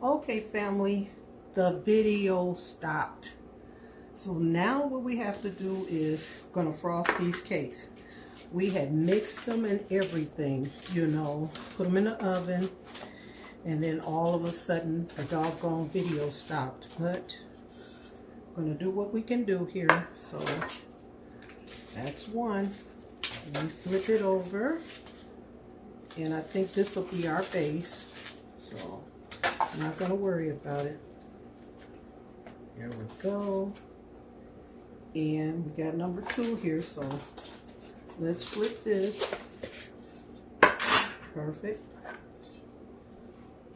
Okay, family, the video stopped. So now what we have to do is gonna frost these cakes. We had mixed them and everything, put them in the oven, and then all of a sudden the doggone video stopped. But I'm gonna do what we can do here. So that's one. We flip it over, and I think this will be our base. So I'm not gonna worry about it. There we go. And we got number 2 here, so let's flip this. Perfect.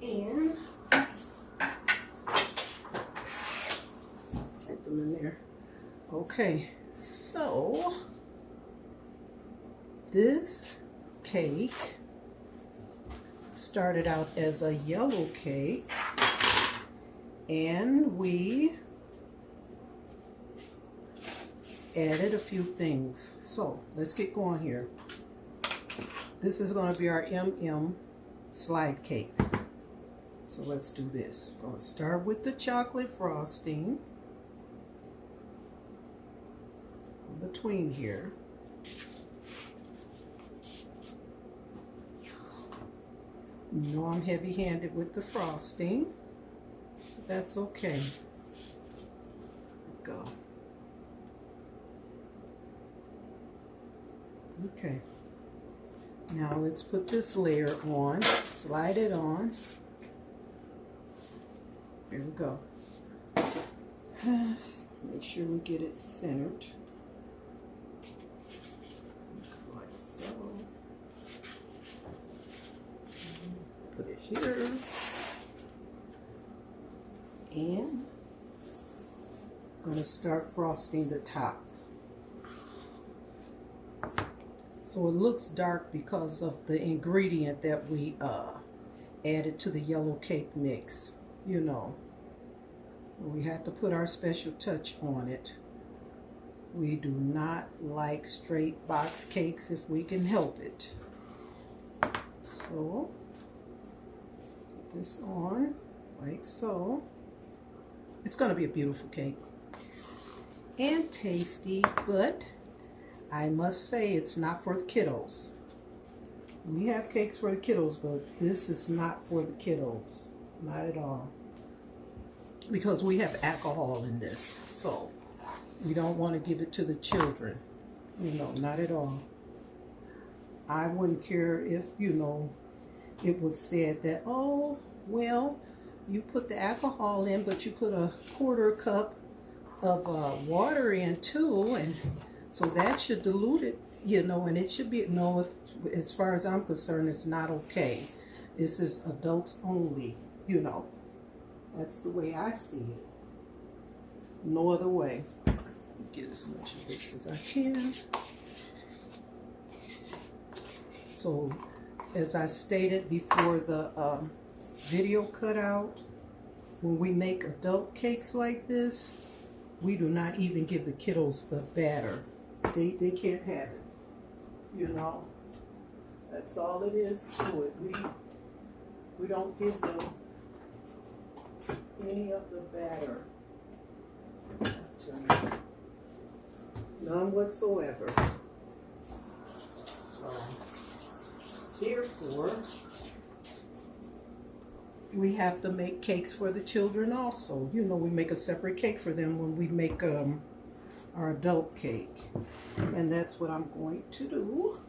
And put them in there. Okay, so this cake started out as a yellow cake, and we added a few things. So let's get going here. This is going to be our slide cake. So let's do this. I'm going to start with the chocolate frosting in between here. You know I'm heavy-handed with the frosting. But that's okay. Go. Okay. Now let's put this layer on. Slide it on. Here we go. Make sure we get it centered. Like so. Put it here. And I'm going to start frosting the top. So it looks dark because of the ingredient that we added to the yellow cake mix. We had to put our special touch on it. We do not like straight box cakes if we can help it. So put this on like so. It's going to be a beautiful cake and tasty, but I must say it's not for the kiddos. We have cakes for the kiddos, but this is not for the kiddos. Not at all. Because we have alcohol in this. So we don't want to give it to the children. Not at all. I wouldn't care if, it was said that, oh, well, you put the alcohol in, but you put a quarter cup of water in too, and so that should dilute it, and it should be, no, as far as I'm concerned, it's not okay. This is adults only, That's the way I see it. No other way. Get as much of this as I can. So, as I stated before the video cut out, when we make adult cakes like this, we do not even give the kiddos the batter. They can't have it, That's all it is to it. We don't give them any of the batter. None whatsoever. So, therefore, we have to make cakes for the children also. We make a separate cake for them when we make our adult cake. And that's what I'm going to do.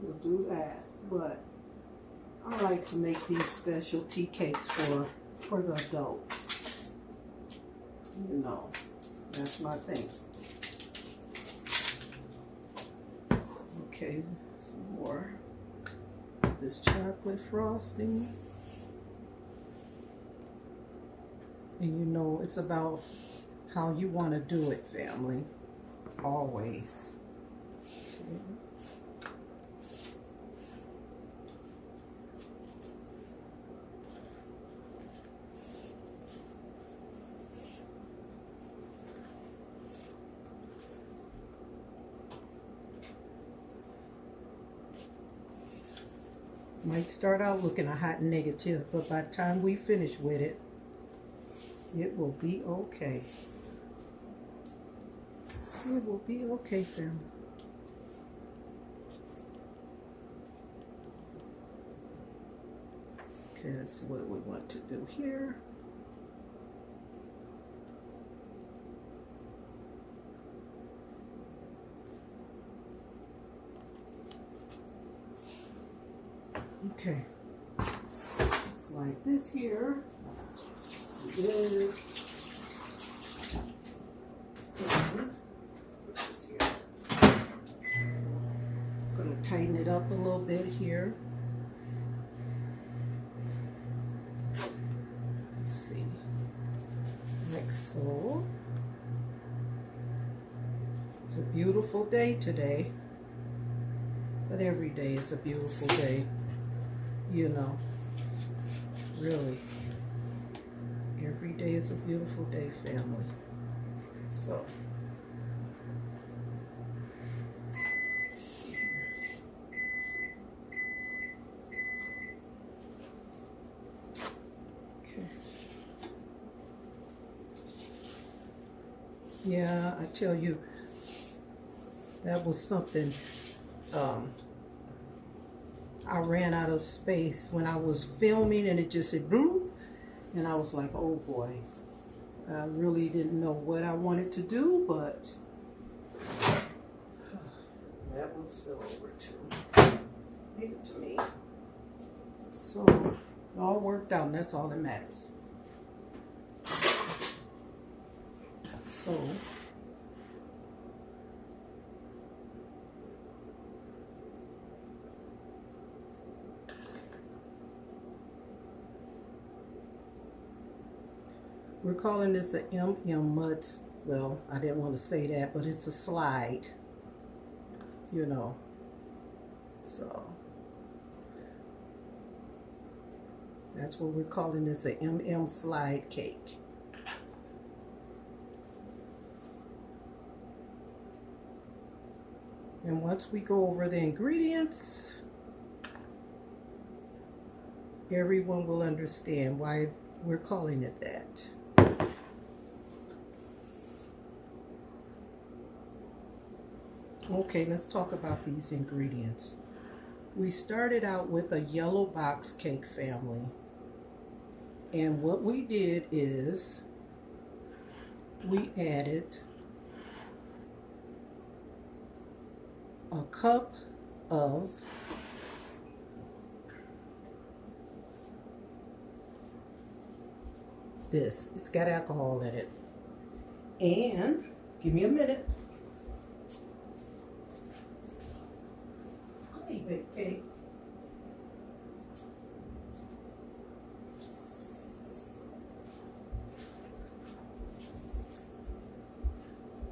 We'll do that. But I like to make these specialty cakes for the adults. That's my thing. Okay, some more of this chocolate frosting. And it's about how you want to do it, family. Always. Okay. Might start out looking a hot negative, but by the time we finish with it, it will be okay. It will be okay, family. Okay, that's what we want to do here. Okay, slide this here. This. Put this here. I'm gonna tighten it up a little bit here. Let's see, like so. It's a beautiful day today, but every day is a beautiful day. You know, really, every day is a beautiful day, family. So, okay. Yeah, I tell you, that was something. I ran out of space when I was filming, and it just said boom, and I was like, oh boy, I really didn't know what I wanted to do, but that one spilled over too. Leave it to me. So it all worked out, and that's all that matters. So we're calling this a Muds. Well, I didn't want to say that, but it's a slide, you know. So that's what we're calling this, a slide cake. And once we go over the ingredients, everyone will understand why we're calling it that. Okay, let's talk about these ingredients. We started out with a yellow box cake, family. And what we did is we added a cup of this. It's got alcohol in it. And give me a minute. Hey, big cake.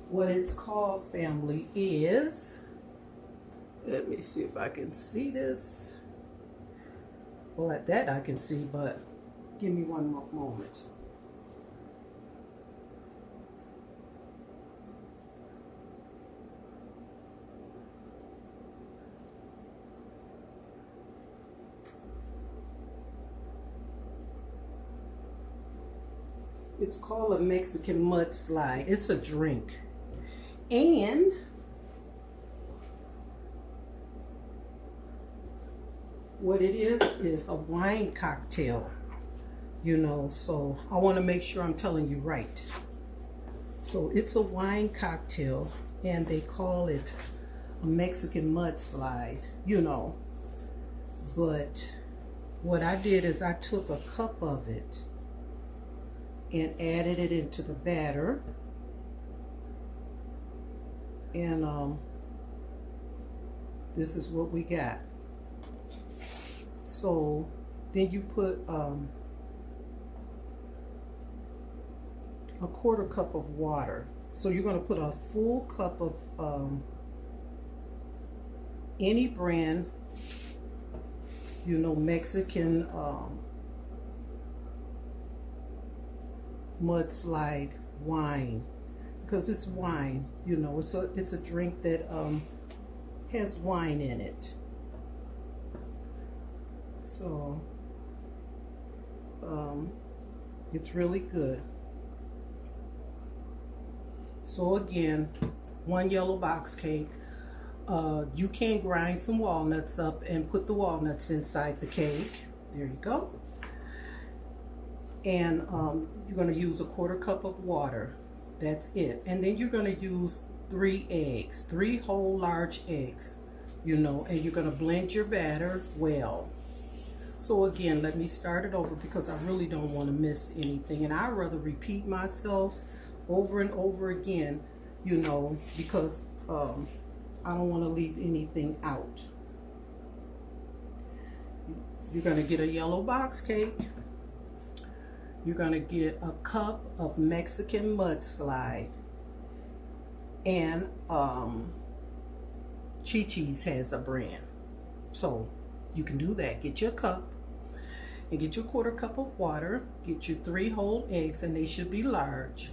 What it's called, family, is, let me see if I can see this. Well, at that I can see, but give me one more moment. It's called a Mexican mudslide. It's a drink. And what it is a wine cocktail, you know, so I want to make sure I'm telling you right. So it's a wine cocktail, and they call it a Mexican mudslide, you know. But what I did is I took a cup of it and added it into the batter, and this is what we got. So then you put a quarter cup of water. So you're going to put a full cup of any brand, you know, Mexican mudslide wine, because it's wine, you know, it's a drink that has wine in it. So it's really good. So again, 1 yellow box cake. You can grind some walnuts up and put the walnuts inside the cake. There you go. And you're going to use a 1/4 cup of water. That's it. And then you're going to use 3 eggs, 3 whole large eggs, you know, and you're going to blend your batter well. So again, let me start it over because I really don't want to miss anything. And I'd rather repeat myself over and over again, you know, because I don't want to leave anything out. You're going to get a yellow box cake. You're going to get a cup of Mexican Mudslide. And Chi-Chi's has a brand. So you can do that. Get your cup and get your 1/4 cup of water. Get your 3 whole eggs, and they should be large.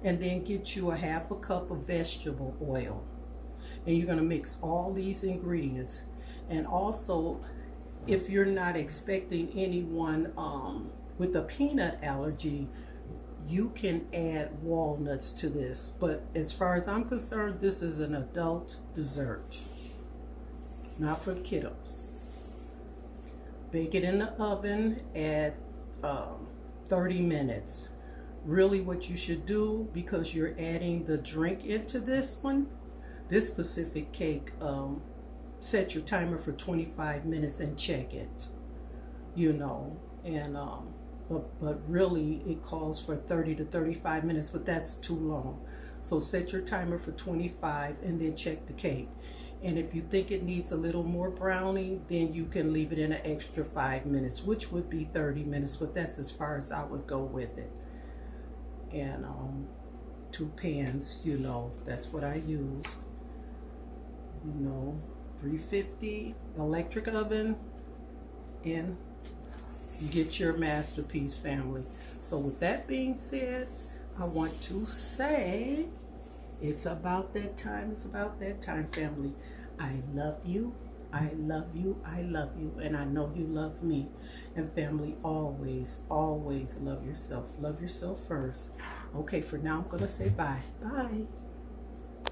And then get you a 1/2 cup of vegetable oil. And you're going to mix all these ingredients. And also, if you're not expecting anyone with a peanut allergy, you can add walnuts to this. But as far as I'm concerned, this is an adult dessert, not for kiddos. Bake it in the oven at 30 minutes. Really what you should do, because you're adding the drink into this one, this specific cake, set your timer for 25 minutes and check it, you know, and but really it calls for 30 to 35 minutes, but that's too long. So set your timer for 25 and then check the cake. And if you think it needs a little more browning, then you can leave it in an extra 5 minutes, which would be 30 minutes, but that's as far as I would go with it. And 2 pans, you know, that's what I used. You know, 350 electric oven, and you get your masterpiece, family. So with that being said, I want to say it's about that time. It's about that time, family. I love you. I love you. I love you. And I know you love me. And family, always, always love yourself. Love yourself first. Okay, for now, I'm going to say bye. Bye.